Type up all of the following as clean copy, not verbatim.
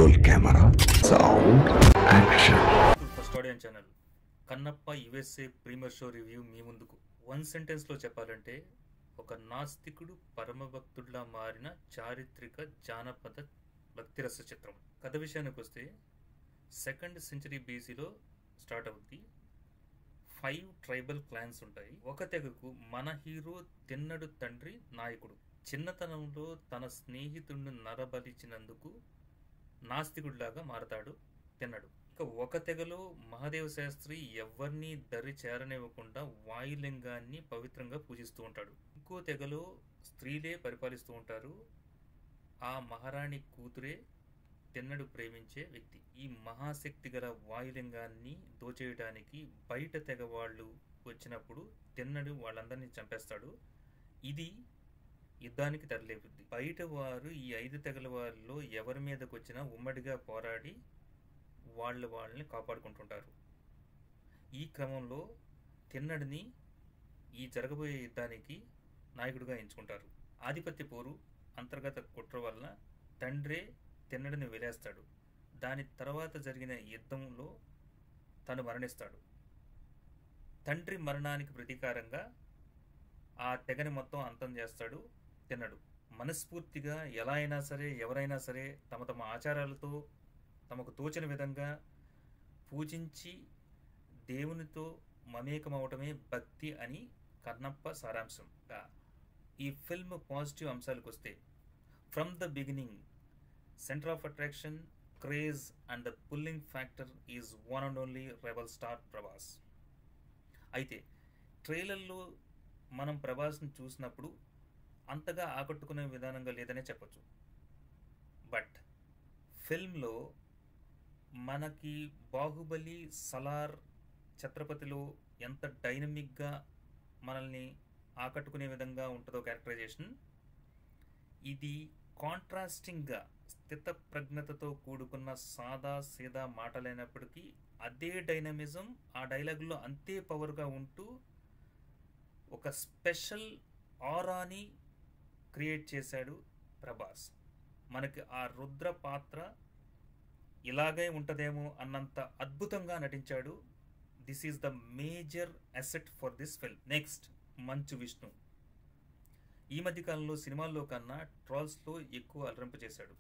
roll camera, sound, action. First audience channel Kannappa USA premiere show review మీ ముందుకు. One సెంటెన్స్లో చెప్పాలంటే, ఒక నాస్తికుడు పరమభక్తుడిలా మారిన చారిత్రక జానపద భక్తిరస చిత్రం. కథ విషయానికి వస్తే, 2nd century BCలో స్టార్ట్ అవుద్ది. 5 ట్రైబల్ క్లాన్స్ ఉంటాయి. ఒక తెగకు మన హీరో తిన్నడు తండ్రి నాయకుడు. చిన్నతనంలో తన స్నేహితుడిని నరబలిచినందుకు నాస్తికుడిలాగా మారతాడు తిన్నడు. ఇక ఒక తెగలో మహాదేవ శాస్త్రి ఎవరిని దరి చేరనివ్వకుండా వాయులింగాన్ని పవిత్రంగా పూజిస్తూ ఉంటాడు. ఇంకో తెగలో స్త్రీలే పరిపాలిస్తూ ఉంటారు. ఆ మహారాణి కూతురే తిన్నడు ప్రేమించే వ్యక్తి. ఈ మహాశక్తి గల వాయులింగాన్ని దోచేయడానికి బయట తెగ వాళ్ళు వచ్చినప్పుడు తిన్నడు వాళ్ళందరినీ చంపేస్తాడు. ఇది యుద్ధానికి తెరలేపుద్ది. బయట వారు ఈ 5 తెగల వారిలో ఎవరి మీదకి వచ్చినా ఉమ్మడిగా పోరాడి వాళ్ళని కాపాడుకుంటుంటారు. ఈ క్రమంలో తిన్నడిని ఈ జరగబోయే యుద్ధానికి నాయకుడిగా ఎంచుకుంటారు. ఆధిపత్య పోరు, అంతర్గత కుట్ర వల్ల తండ్రే తిన్నడిని వెలేస్తాడు. దాని తర్వాత జరిగిన యుద్ధంలో తను మరణిస్తాడు. తండ్రి మరణానికి ప్రతీకారంగా ఆ తెగని మొత్తం అంతం చేస్తాడు తిన్నడు. మనస్ఫూర్తిగా ఎలా అయినా సరే, ఎవరైనా సరే తమ తమ ఆచారాలతో తమకు తోచిన విధంగా పూజించి దేవునితో మమేకమవటమే భక్తి అని కన్నప్ప సారాంశం. ఈ ఫిల్మ్ పాజిటివ్ అంశాలకు వస్తే, from the beginning centre of attraction, craze and the pulling factor is one and only rebel star Prabhas. అయితే ట్రైలర్లో మనం ప్రభాస్ని చూసినప్పుడు అంతగా ఆకట్టుకునే విధానంగా లేదనే చెప్పచ్చు. బట్ ఫిల్మ్లో మనకి బాహుబలి, సలార్, ఛత్రపతిలో ఎంత డైనమిక్గా మనల్ని ఆకట్టుకునే విధంగా ఉంటుందో క్యారెక్టరైజేషన్, ఇది కాంట్రాస్టింగ్గా స్థితప్రజ్ఞతతో కూడుకున్న సాదా సీదా మాటలైనప్పటికీ అదే డైనమిజం ఆ డైలాగుల్లో అంతే పవర్గా ఉంటూ ఒక స్పెషల్ ఆరాని క్రియేట్ చేశాడు ప్రభాస్. మనకి ఆ రుద్ర పాత్ర ఇలాగే ఉంటుందేమో అన్నంత అద్భుతంగా నటించాడు. This is the major asset for this film. Next, Manchu Vishnu. ఈ మధ్యకాలంలో సినిమాల్లో కన్నా ట్రాల్స్లో ఎక్కువ అలరింప చేశాడు.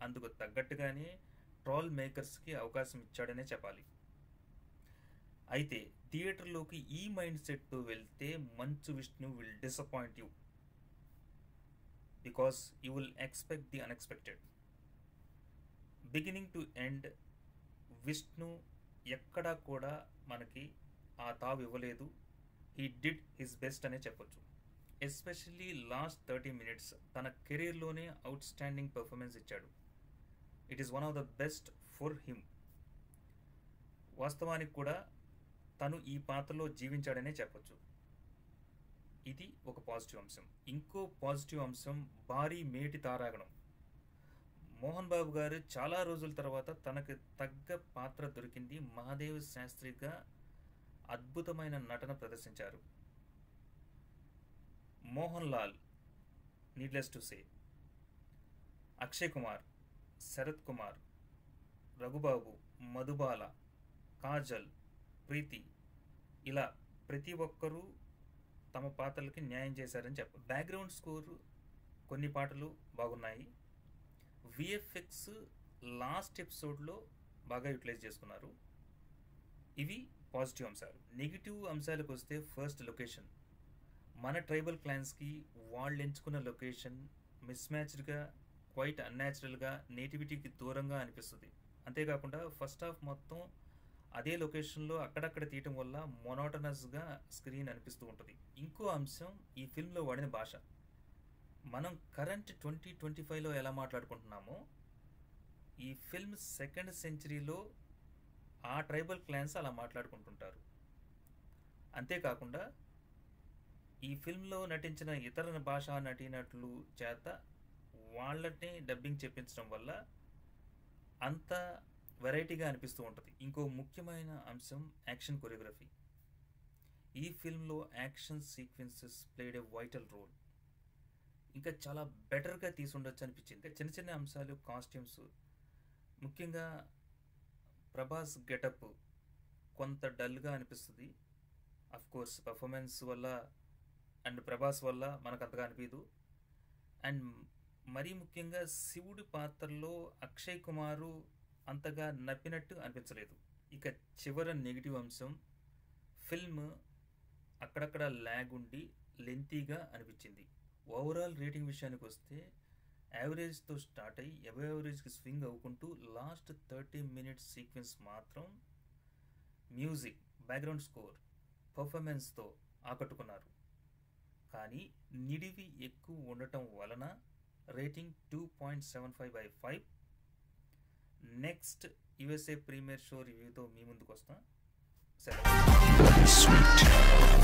అందుకు తగ్గట్టుగానే ట్రాల్ మేకర్స్కి అవకాశం ఇచ్చాడనే చెప్పాలి. అయితే థియేటర్లోకి ఈ మైండ్ సెట్తో వెళ్తే Manchu Vishnu will disappoint you, because you will expect the unexpected. Beginning to end Vishnu ఎక్కడా కూడా మనకి ఆ తావు ఇవ్వలేదు. హీ డిడ్ హిస్ బెస్ట్ అనే చెప్పొచ్చు. ఎస్పెషల్లీ లాస్ట్ 30 minutes తన కెరీర్లోనే అవుట్ స్టాండింగ్ పర్ఫార్మెన్స్ ఇచ్చాడు. It is one of the best for him. వాస్తవానికి కూడా తను ఈ పాత్రలో జీవించాడనే చెప్పొచ్చు. ఇది ఒక పాజిటివ్ అంశం. ఇంకో పాజిటివ్ అంశం భారీ మేటి తారాగణం. మోహన్ బాబు గారు చాలా రోజుల తర్వాత తనకు తగ్గ పాత్ర దొరికింది. మహాదేవ్ శాస్త్రిగా అద్భుతమైన నటన ప్రదర్శించారు. Mohan Lal, needless to say, Akshay Kumar, Sarath Kumar, Raghubabu, Madhubala, Kajal, Preeti, ఇలా ప్రతి ఒక్కరూ తమ పాత్రలకి న్యాయం చేశారని చెప్పాలి. బ్యాక్గ్రౌండ్ స్కోర్, కొన్ని పాటలు బాగున్నాయి. విఎఫ్ఎక్స్ లాస్ట్ ఎపిసోడ్లో బాగా యూటిలైజ్ చేసుకున్నారు. ఇవి పాజిటివ్ అంశాలు. నెగిటివ్ అంశాలకు వస్తే, ఫస్ట్ లొకేషన్. మన ట్రైబల్ క్లాన్స్కి వాళ్ళు ఎంచుకున్న లొకేషన్ మిస్ మ్యాచ్డ్గా, క్వైట్ అన్యాచురల్గా, నేటివిటీకి దూరంగా అనిపిస్తుంది. అంతేకాకుండా ఫస్ట్ హాఫ్ మొత్తం అదే లొకేషన్లో అక్కడక్కడ తీయటం వల్ల మొనోటనస్గా స్క్రీన్ అనిపిస్తూ ఉంటుంది. ఇంకో అంశం, ఈ ఫిల్మ్లో వాడిన భాష. మనం కరెంట్ 2025లో ఎలా మాట్లాడుకుంటున్నామో, ఈ ఫిల్మ్ 2nd centuryలో ఆ ట్రైబల్ క్లాన్స్ అలా మాట్లాడుకుంటుంటారు. అంతేకాకుండా ఈ ఫిల్మ్లో నటించిన ఇతర భాషా నటీనటులు చేత వాళ్ళని డబ్బింగ్ చెప్పించడం వల్ల అంత వెరైటీగా అనిపిస్తూ ఉంటుంది. ఇంకో ముఖ్యమైన అంశం యాక్షన్ కొరియోగ్రఫీ. ఈ ఫిల్మ్లో action sequences played a vital role. ఇంకా చాలా బెటర్గా తీసుండొచ్చు అనిపించింది. చిన్న చిన్న అంశాలు, కాస్ట్యూమ్స్, ముఖ్యంగా ప్రభాస్ గెటప్ కొంత డల్గా అనిపిస్తుంది. కోర్స్ పర్ఫార్మెన్స్ వల్ల అండ్ ప్రభాస్ వల్ల మనకు అంతగా అనిపించదు. అండ్ మరీ ముఖ్యంగా శివుడి పాత్రలో అక్షయ్ కుమారు అంతగా నప్పినట్టు అనిపించలేదు. ఇక చివర నెగిటివ్ అంశం, ఫిల్మ్ అక్కడక్కడ ల్యాగ్ ఉండి లెంతీగా అనిపించింది. ఓవరాల్ రేటింగ్ విషయానికి వస్తే యావరేజ్తో స్టార్ట్ అయ్యి అబవ్ యావరేజ్కి స్వింగ్ అవ్వుకుంటూ లాస్ట్ 30 minutes సీక్వెన్స్ మాత్రం మ్యూజిక్, బ్యాక్గ్రౌండ్ స్కోర్, పర్ఫార్మెన్స్తో ఆకట్టుకున్నారు. కానీ నిడివి ఎక్కువ ఉండటం వలన rating 2.75/5. Next USA premiere show రివ్యూతో మీ ముందుకు వస్తా. Sweet.